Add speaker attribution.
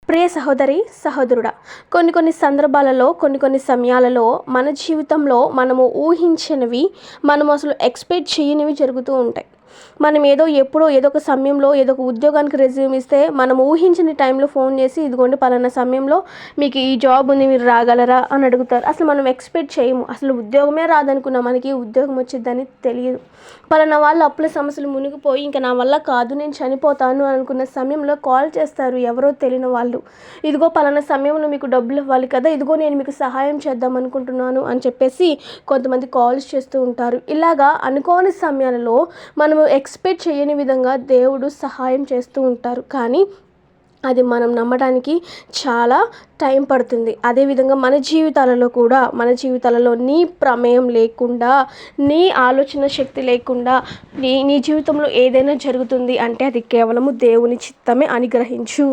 Speaker 1: ప్రియ సహోదరి సహోదరుడా, కొన్ని సందర్భాలలో కొన్ని సమయాలలో మన జీవితంలో మనము ఊహించినవి, మనము అసలు ఎక్స్పెక్ట్ చేయనివి జరుగుతూ ఉంటాయి. మనం ఎప్పుడో ఏదో ఒక సమయంలో ఏదో ఒక ఉద్యోగానికి రెజ్యూమ్ ఇస్తే మనం ఊహించని టైంలో ఫోన్ చేసి ఇదిగోండి పలానా సమయంలో మీకు ఈ జాబ్ ఉంది, మీరు రాగలరా అని అడుగుతారు. అసలు మనం ఎక్స్పెక్ట్ చేయము. అసలు ఉద్యోగమే రాదనుకున్నాం, మనకి ఉద్యోగం వచ్చిద్దని తెలియదు. పలానా వాళ్ళు అప్పుల సమస్యలు మునిగిపోయి ఇంకా నా వల్ల కాదు, నేను చనిపోతాను అనుకున్న సమయంలో కాల్ చేస్తారు ఎవరో తెలియని వాళ్ళు. ఇదిగో పలానా సమయంలో మీకు డబ్బులు ఇవ్వాలి కదా, ఇదిగో నేను మీకు సహాయం చేద్దాం అనుకుంటున్నాను అని చెప్పేసి కొంతమంది కాల్స్ చేస్తూ ఉంటారు. ఇలాగా అనుకోని సమయాలలో మనము ఎక్స్పెక్ట్ చేయని విధంగా దేవుడు సహాయం చేస్తూ ఉంటారు. కానీ అది మనం నమ్మడానికి చాలా టైం పడుతుంది. అదేవిధంగా మన జీవితాలలో నీ ప్రమేయం లేకుండా, నీ ఆలోచన శక్తి లేకుండా నీ జీవితంలో ఏదైనా జరుగుతుంది అంటే అది కేవలము దేవుని చిత్తమే అని గ్రహించు.